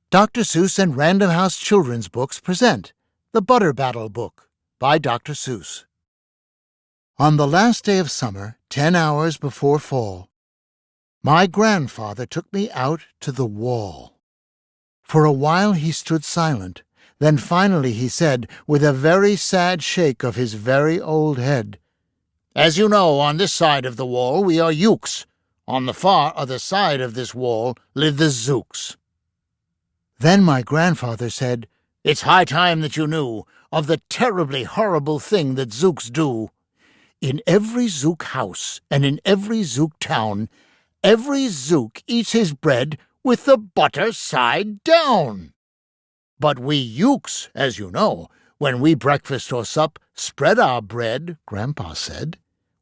Dr. Seuss and Random House Children's Books present The Butter Battle Book by Dr. Seuss. On the last day of summer, 10 hours before fall, my grandfather took me out to the wall. For a while he stood silent, then finally he said, with a very sad shake of his very old head, "As you know, on this side of the wall we are Ukes. On the far other side of this wall live the Zooks." Then my grandfather said, "It's high time that you knew of the terribly horrible thing that Zooks do. In every Zook house and in every Zook town, every Zook eats his bread with the butter side down. But we Ukes, as you know, when we breakfast or sup, spread our bread, Grandpa said,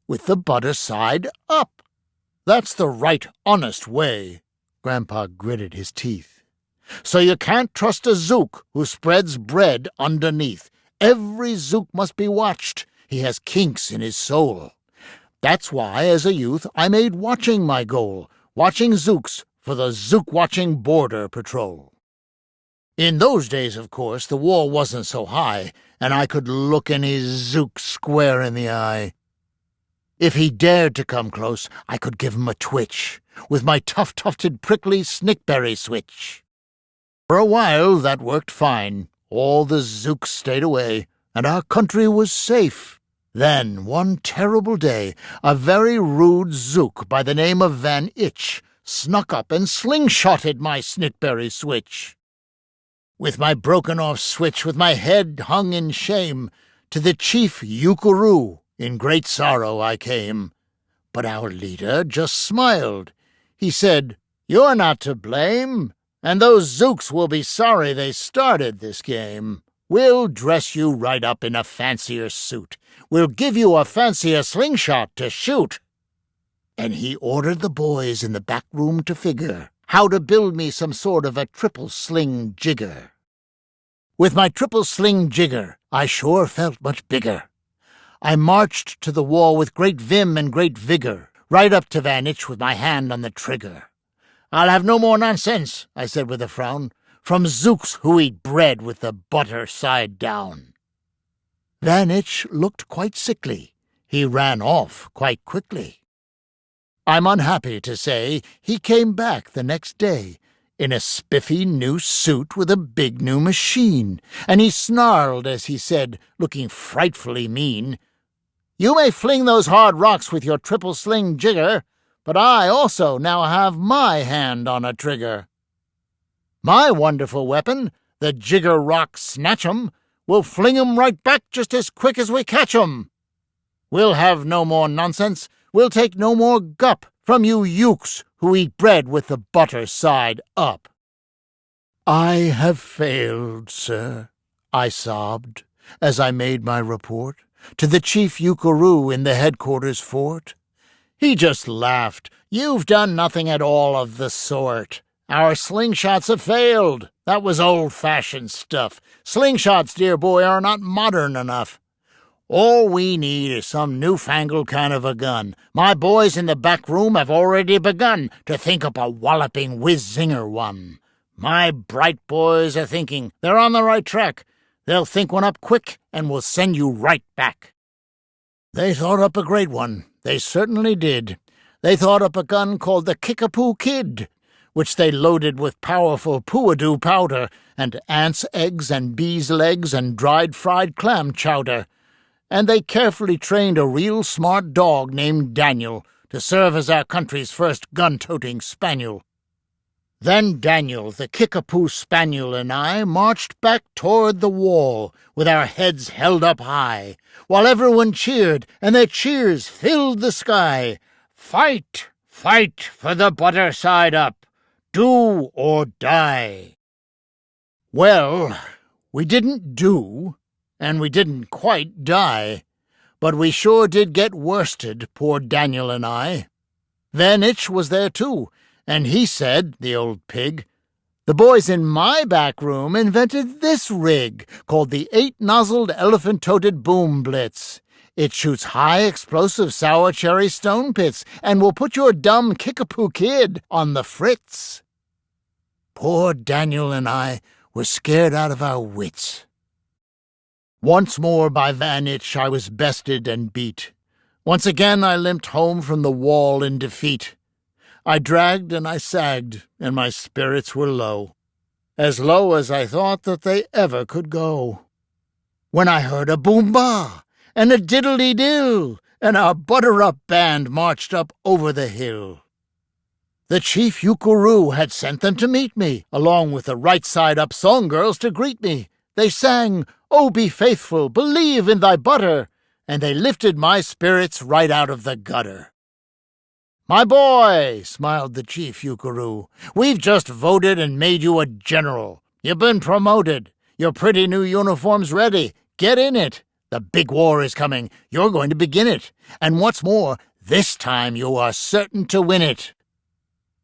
with the butter side up. That's the right honest way." Grandpa gritted his teeth. "So you can't trust a Zook who spreads bread underneath. Every Zook must be watched. He has kinks in his soul. That's why, as a youth, I made watching my goal, watching Zooks for the Zook-watching Border Patrol. In those days, of course, the wall wasn't so high, and I could look any Zook square in the eye. If he dared to come close, I could give him a twitch with my tough-tufted prickly snickberry switch. For a while that worked fine. All the Zooks stayed away, and our country was safe. Then, one terrible day, a very rude Zook by the name of Van Itch snuck up and slingshotted my snickberry switch. With my broken-off switch, with my head hung in shame, to the chief Ukaroo in great sorrow I came. But our leader just smiled. He said, "You're not to blame, and those Zooks will be sorry they started this game. We'll dress you right up in a fancier suit. We'll give you a fancier slingshot to shoot." And he ordered the boys in the back room to figure how to build me some sort of a triple sling jigger. With my triple sling jigger, I sure felt much bigger. I marched to the wall with great vim and great vigor, right up to Van Itch with my hand on the trigger. "I'll have no more nonsense," I said with a frown, "from Zooks who eat bread with the butter side down." Van Itch looked quite sickly. He ran off quite quickly. I'm unhappy to say he came back the next day in a spiffy new suit with a big new machine, and he snarled as he said, looking frightfully mean, "You may fling those hard rocks with your triple sling jigger, but I also now have my hand on a trigger. My wonderful weapon, the jigger rock snatch'em, will fling 'em right back just as quick as we catch 'em. We'll have no more nonsense, we'll take no more gup from you Ukes who eat bread with the butter side up." "I have failed, sir," I sobbed, as I made my report to the chief Ukaroo in the headquarters fort. He just laughed. "You've done nothing at all of the sort. Our slingshots have failed. That was old-fashioned stuff. Slingshots, dear boy, are not modern enough. All we need is some newfangled kind of a gun. My boys in the back room have already begun to think up a walloping whiz-zinger one. My bright boys are thinking. They're on the right track. They'll think one up quick and will send you right back." They thought up a great one. They certainly did. They thought up a gun called the Kickapoo Kid, which they loaded with powerful pooadoo powder and ants' eggs and bees' legs and dried fried clam chowder. And they carefully trained a real smart dog named Daniel to serve as our country's first gun-toting spaniel. Then Daniel, the Kickapoo Spaniel, and I marched back toward the wall with our heads held up high, while everyone cheered, and their cheers filled the sky. "Fight, fight for the butter side up, do or die." Well, we didn't do, and we didn't quite die, but we sure did get worsted, poor Daniel and I. Van Itch was there too, and he said, the old pig, "The boys in my back room invented this rig called the 8-nozzled elephant-toted boom blitz. It shoots high explosive sour cherry stone pits and will put your dumb Kickapoo Kid on the fritz." Poor Daniel and I were scared out of our wits. Once more by Van Itch I was bested and beat. Once again I limped home from the wall in defeat. I dragged and I sagged, and my spirits were low, as low as I thought that they ever could go, when I heard a boom-bah and a diddle-dee-dill, and our butter-up band marched up over the hill. The chief Ukaroo had sent them to meet me, along with the right-side-up song girls to greet me. They sang, "Oh, be faithful, believe in thy butter," and they lifted my spirits right out of the gutter. "My boy," smiled the chief Ukaroo, "we've just voted and made you a general. You've been promoted. Your pretty new uniform's ready. Get in it. The big war is coming. You're going to begin it. And what's more, this time you are certain to win it.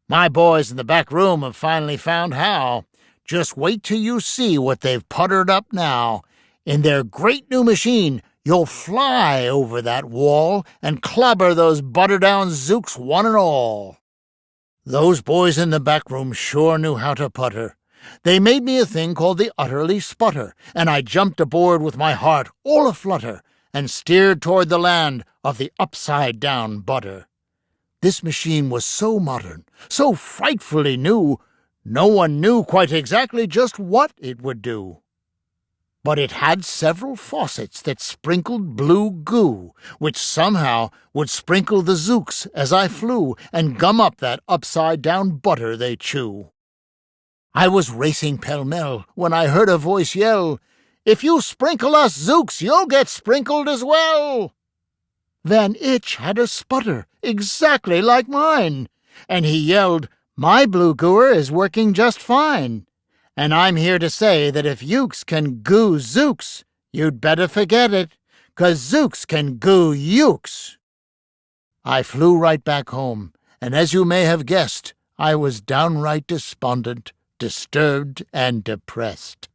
My boys in the back room have finally found how. Just wait till you see what they've puttered up now. In their great new machine, you'll fly over that wall and clobber those butter-down zooks one and all." Those boys in the back room sure knew how to putter. They made me a thing called the utterly sputter, and I jumped aboard with my heart all aflutter and steered toward the land of the upside-down butter. This machine was so modern, so frightfully new, no one knew quite exactly just what it would do. But it had several faucets that sprinkled blue goo, which somehow would sprinkle the zooks as I flew and gum up that upside-down butter they chew. I was racing pell-mell when I heard a voice yell, "If you sprinkle us zooks, you'll get sprinkled as well." Van Itch had a sputter exactly like mine, and he yelled, "My blue gooer is working just fine. And I'm here to say that if Ukes can goo zooks, you'd better forget it, 'cause zooks can goo Ukes." I flew right back home, and as you may have guessed, I was downright despondent, disturbed, and depressed.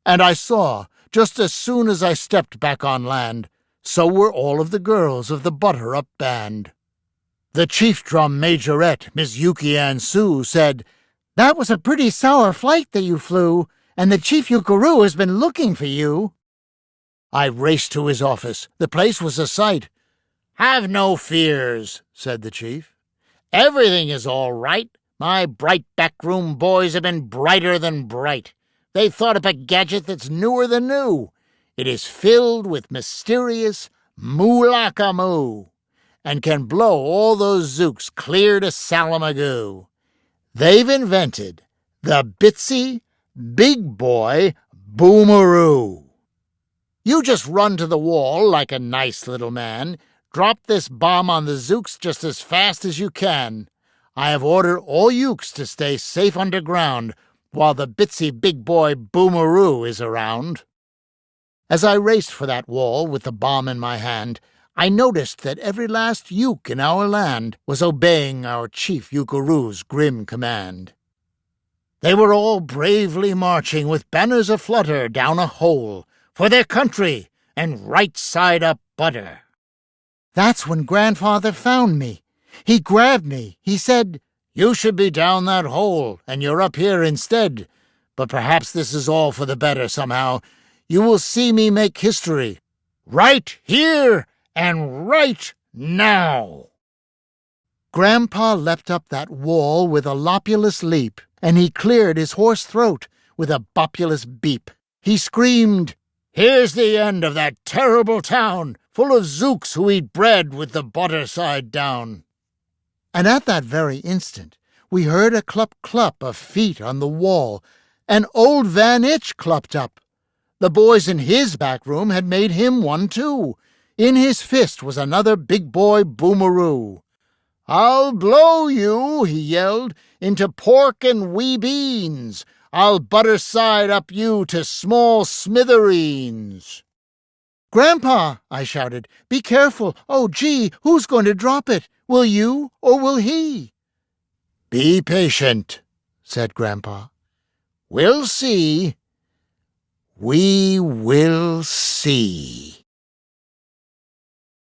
And I saw, just as soon as I stepped back on land, so were all of the girls of the butter-up band. The chief drum majorette, Miss Yuki Ann Sue, said, "That was a pretty sour flight that you flew, and the chief Ukaroo has been looking for you." I raced to his office. The place was a sight. "Have no fears," said the chief. "Everything is all right. My bright backroom boys have been brighter than bright. They thought up a gadget that's newer than new. It is filled with mysterious moolaka-moo, and can blow all those zooks clear to Salamagoo. They've invented the Bitsy Big Boy Boomeroo. You just run to the wall like a nice little man. Drop this bomb on the zooks just as fast as you can. I have ordered all Ukes to stay safe underground while the Bitsy Big Boy Boomeroo is around." As I raced for that wall with the bomb in my hand, I noticed that every last Uke in our land was obeying our chief Ukaroo's grim command. They were all bravely marching with banners aflutter down a hole for their country and right-side-up butter. That's when Grandfather found me. He grabbed me. He said, "You should be down that hole, and you're up here instead. But perhaps this is all for the better somehow. You will see me make history, right here and right now." Grandpa leapt up that wall with a lopulous leap, and he cleared his hoarse throat with a bopulous beep. He screamed, "Here's the end of that terrible town, full of zooks who eat bread with the butter side down." And at that very instant we heard a clup-clup of feet on the wall, and old Van Itch clupped up. The boys in his back room had made him one too. In his fist was another big boy boomeroo. "I'll blow you," he yelled, "into pork and wee beans. I'll butter side up you to small smithereens." "Grandpa," I shouted, "be careful. Oh, gee, who's going to drop it? Will you or will he?" "Be patient," said Grandpa. "We'll see. We will see."